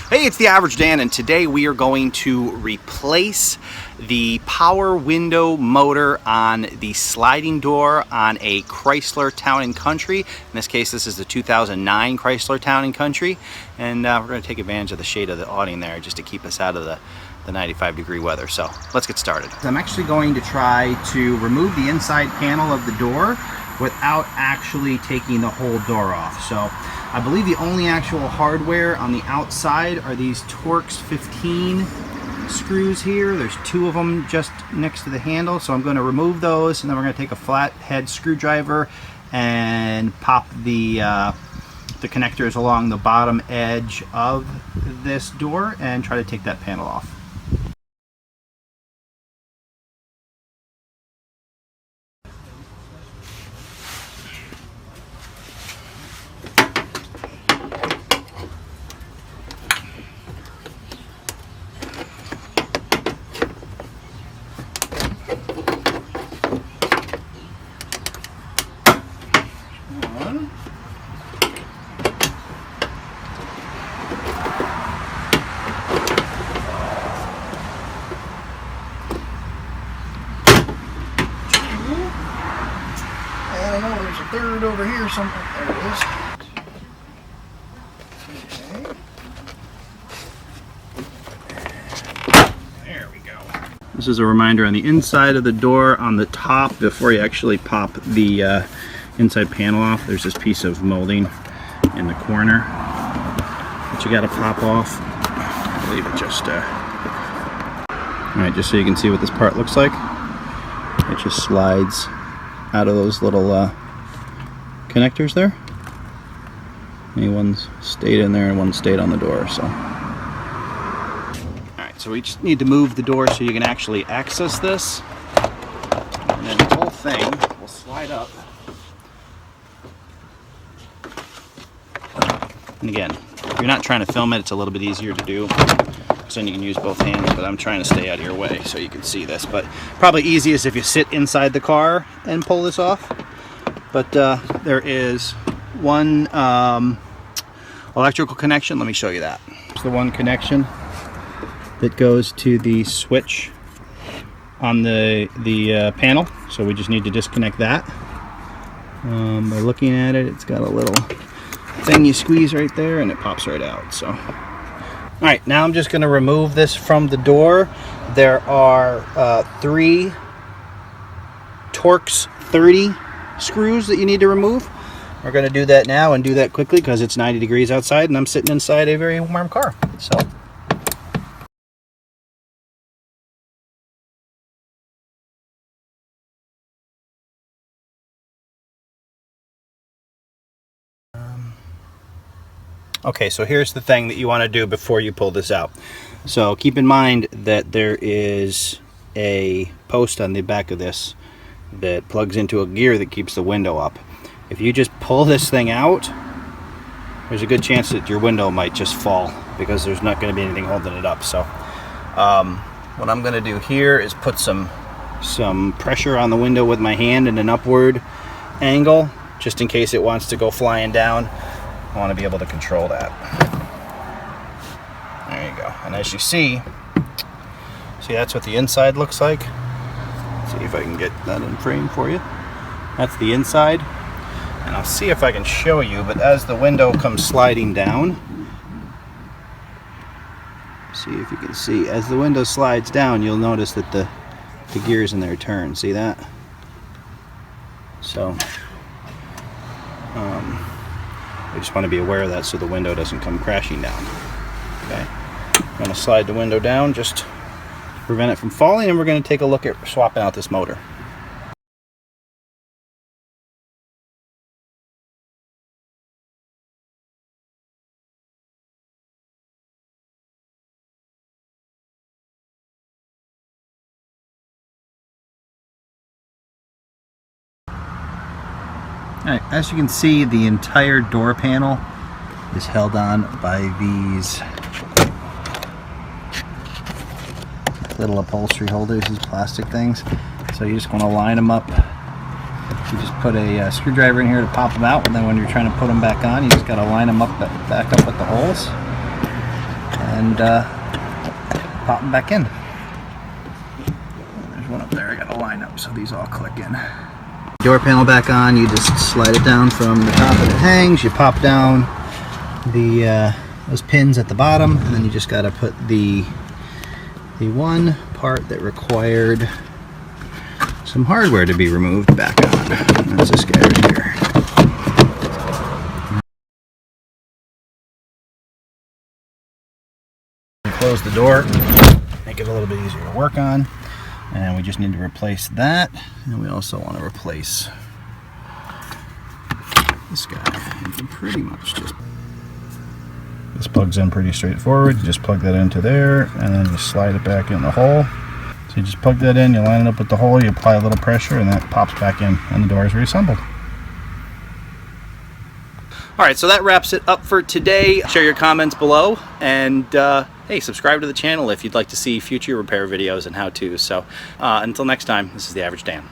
Hey, it's the Average Dan, and today we are going to replace the power window motor on the sliding door on a Chrysler Town and Country. In this case, this is the 2009 Chrysler Town and Country, and we're going to take advantage of the shade of the awning there just to keep us out of the 95-degree weather. So let's get started. I'm actually going to try to remove the inside panel of the door without actually taking the whole door off. So I believe the only actual hardware on the outside are these Torx 15 screws here. There's two of them just next to the handle, so I'm going to remove those, and then we're going to take a flathead screwdriver and pop the connectors along the bottom edge of this door and try to take that panel off. I don't know, there's a third over here somewhere. There it is. Okay. There we go. This is a reminder on the inside of the door on the top before you actually pop the inside panel off. There's this piece of molding in the corner that you got to pop off. I'll leave it just alright, just so you can see what this part looks like. It just slides out of those little connectors there. And one's stayed in there and one stayed on the door. So, alright, so we just need to move the door so you can actually access this, and then the whole thing will slide up. And again, if you're not trying to film it, it's a little bit easier to do, so then you can use both hands, but I'm trying to stay out of your way so you can see this. But probably easiest if you sit inside the car and pull this off. But there is one electrical connection. Let me show you that. It's the one connection that goes to the switch on the panel, so we just need to disconnect that. By looking at it, it's got a little thing you squeeze right there and it pops right out. So alright, now I'm just going to remove this from the door. There are 3 Torx 30 screws that you need to remove. We're going to do that now and do that quickly because it's 90 degrees outside and I'm sitting inside a very warm car. So okay, so here's the thing that you want to do before you pull this out. So keep in mind that there is a post on the back of this that plugs into a gear that keeps the window up. If you just pull this thing out, there's a good chance that your window might just fall because there's not going to be anything holding it up. So what I'm going to do here is put some pressure on the window with my hand in an upward angle, just in case it wants to go flying down. I want to be able to control that. There you go. And as you see that's what the inside looks like. Let's see if I can get that in frame for you. That's the inside. And I'll see if I can show you, but as the window comes sliding down, see if you can see, as the window slides down, you'll notice that the gears in there turn. See that? So I just want to be aware of that so the window doesn't come crashing down. Okay, I'm going to slide the window down just to prevent it from falling, and we're going to take a look at swapping out this motor. Alright, as you can see, the entire door panel is held on by these little upholstery holders, these plastic things. So you just want to line them up. You just put a screwdriver in here to pop them out, and then when you're trying to put them back on, you just got to line them up back up with the holes. and pop them back in. There's one up there. I got to line up so these all click in. Door panel back on. You just slide it down from the top of the hangs. You pop down the those pins at the bottom, and then you just got to put the one part that required some hardware to be removed back on. That's this guy right here. Close the door, make it a little bit easier to work on, and we just need to replace that, and we also want to replace this guy. You can pretty much just, this plugs in pretty straightforward. You just plug that into there, and then you slide it back in the hole. So you just plug that in, you line it up with the hole, you apply a little pressure, and that pops back in, and the door is reassembled. Alright, so that wraps it up for today. Share your comments below, and hey, subscribe to the channel if you'd like to see future repair videos and how-tos. So until next time, this is The Average Dan.